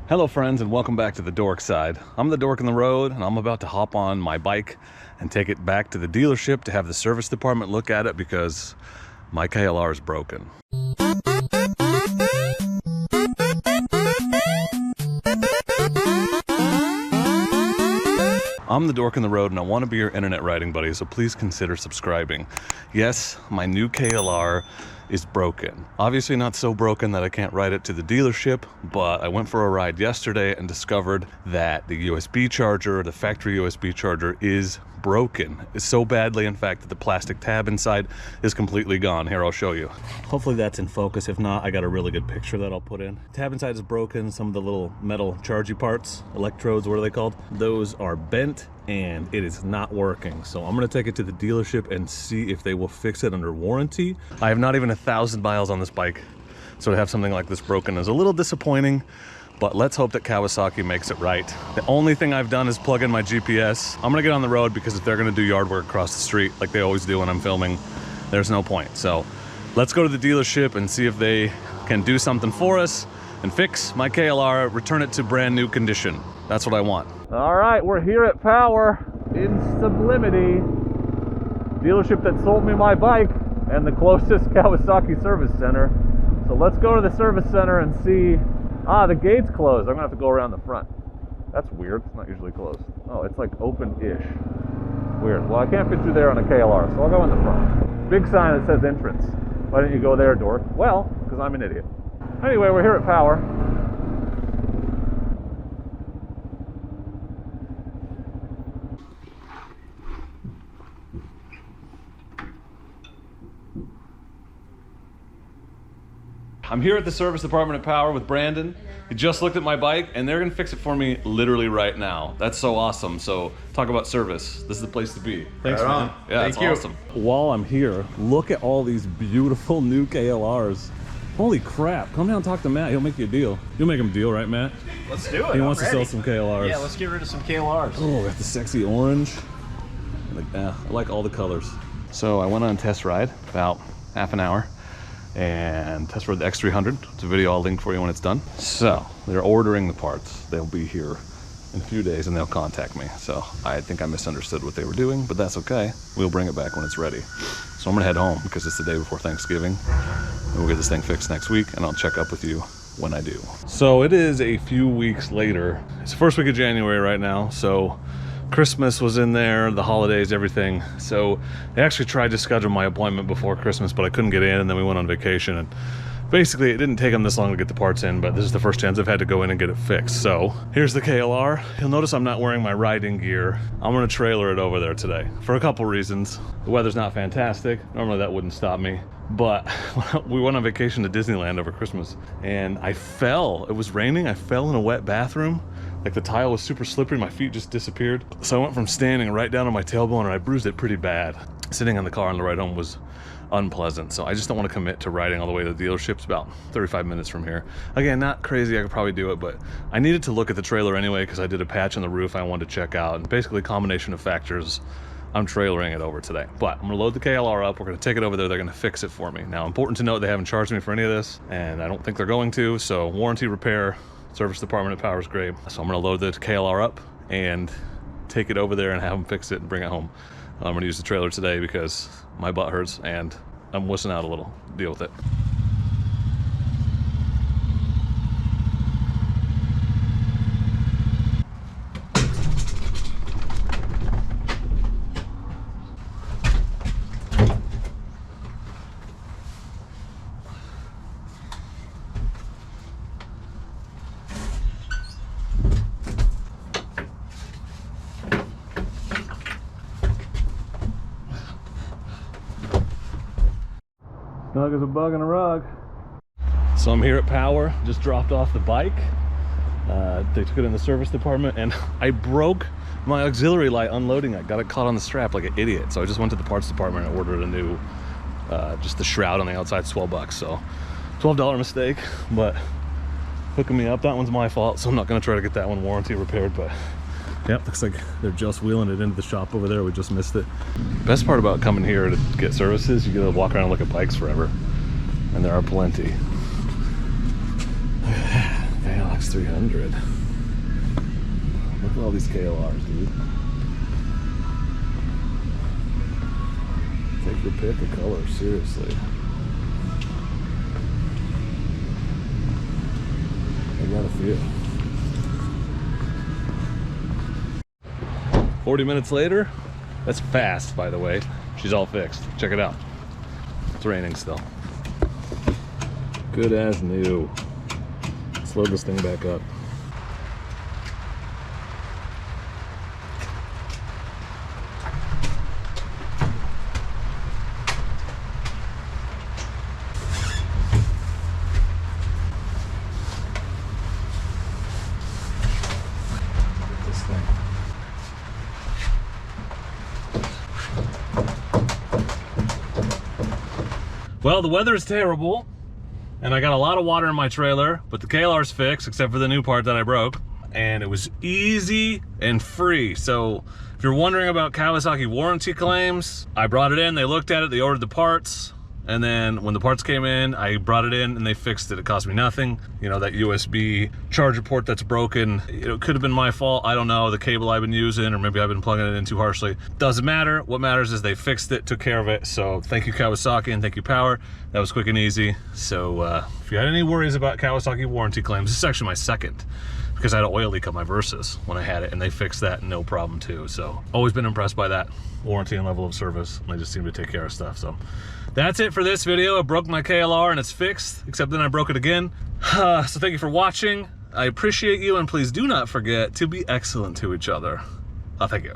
Hello friends, and welcome back to the Dork side. I'm the Dork in the road, and I'm about to hop on my bike and take it back to the dealership to have the service department look at it because my KLR is broken. I'm the Dork in the road, and I want to be your internet riding buddy, so please consider subscribing. Yes, my new KLR is broken. Obviously not so broken that I can't ride it to the dealership, but I went for a ride yesterday and discovered that the USB charger, the factory USB charger, is broken. It's so badly, in fact, that the plastic tab inside is completely gone. Here, I'll show you. Hopefully that's in focus. If not, I got a really good picture that I'll put in. Tab inside is broken. Some of the little metal chargy parts, electrodes, what are they called? Those are bent and it is not working. So I'm gonna take it to the dealership and see if they will fix it under warranty. I have not even 1,000 miles on this bike, so to have something like this broken is a little disappointing, but let's hope that Kawasaki makes it right. The only thing I've done is plug in my GPS. I'm gonna get on the road because if they're gonna do yard work across the street like they always do when I'm filming, there's no point. So let's go to the dealership and see if they can do something for us and fix my KLR, return it to brand new condition. That's what I want. All right, we're here at Power in Sublimity, dealership that sold me my bike and the closest Kawasaki service center. So let's go to the service center and see. Ah, the gate's closed. I'm gonna have to go around the front. That's weird, it's not usually closed. Oh, it's like open-ish. Weird. Well, I can't fit through there on a KLR, so I'll go in the front. Big sign that says entrance. Why didn't you go there, Dork? Well, because I'm an idiot. Anyway, we're here at Power. I'm here at the service department at Power with Brandon. He just looked at my bike and they're gonna fix it for me literally right now. That's so awesome. So talk about service. This is the place to be. Thanks, man. Yeah, that's awesome. While I'm here, look at all these beautiful new KLRs. Holy crap. Come down and talk to Matt. He'll make you a deal. You'll make him a deal, right, Matt? Let's do it. He wants to sell some KLRs. Yeah, let's get rid of some KLRs. Oh, got the sexy orange. I like all the colors. So I went on a test ride about half an hour and test rode the X300. It's a video I'll link for you when it's done. So they're ordering the parts. They'll be here in a few days and they'll contact me. So I think I misunderstood what they were doing, but that's okay. We'll bring it back when it's ready. So I'm gonna head home because it's the day before Thanksgiving. And we'll get this thing fixed next week and I'll check up with you when I do. So it is a few weeks later. It's the first week of January right now. So Christmas was in there, the holidays, everything. So they actually tried to schedule my appointment before Christmas, but I couldn't get in, and then we went on vacation. And basically, it didn't take them this long to get the parts in, but this is the first chance I've had to go in and get it fixed. So here's the KLR. You'll notice I'm not wearing my riding gear. I'm gonna trailer it over there today for a couple reasons. The weather's not fantastic. Normally that wouldn't stop me. But we went on vacation to Disneyland over Christmas and I fell. It was raining. I fell in a wet bathroom. Like the tile was super slippery, my feet just disappeared. So I went from standing right down on my tailbone and I bruised it pretty bad. Sitting in the car on the ride home was unpleasant. So I just don't want to commit to riding all the way to the dealership. It's about 35 minutes from here. Again, not crazy, I could probably do it, but I needed to look at the trailer anyway because I did a patch on the roof I wanted to check out. And basically a combination of factors, I'm trailering it over today. But I'm gonna load the KLR up, we're gonna take it over there, they're gonna fix it for me. Now, important to note, they haven't charged me for any of this, and I don't think they're going to, so warranty, repair, service department at Power is great. So I'm gonna load the KLR up and take it over there and have them fix it and bring it home. I'm gonna use the trailer today because my butt hurts and I'm wussing out a little. Deal with it. Snug as a bug in a rug. So I'm here at Power, just dropped off the bike. They took it in the service department and I broke my auxiliary light unloading it. Got it caught on the strap like an idiot. So I just went to the parts department and ordered a new, just the shroud on the outside's $12. So $12 mistake, but hooking me up, that one's my fault. So I'm not gonna try to get that one warranty repaired, but yep, looks like they're just wheeling it into the shop over there. We just missed it. Best part about coming here to get services, you get to walk around and look at bikes forever. And there are plenty. Look at that. X300. Look at all these KLRs, dude. Take your pick of color, seriously. I got a few. 40 minutes later, that's fast, by the way. She's all fixed. Check it out. It's raining still. Good as new. Let's load this thing back up. This thing. Well, the weather is terrible, and I got a lot of water in my trailer, but the KLR's fixed, except for the new part that I broke, and it was easy and free. So if you're wondering about Kawasaki warranty claims, I brought it in, they looked at it, they ordered the parts, and then when the parts came in, I brought it in and they fixed it. It cost me nothing. You know, that USB charger port that's broken, it could have been my fault. I don't know, the cable I've been using, or maybe I've been plugging it in too harshly. Doesn't matter. What matters is they fixed it, took care of it. So thank you, Kawasaki, and thank you, Power. That was quick and easy. So if you had any worries about Kawasaki warranty claims, this is actually my second, because I had an oil leak on my Versys when I had it, and they fixed that, no problem too. So always been impressed by that warranty and level of service. They just seem to take care of stuff. So that's it for this video. I broke my KLR and it's fixed, except then I broke it again. So thank you for watching. I appreciate you, and please do not forget to be excellent to each other. Thank you.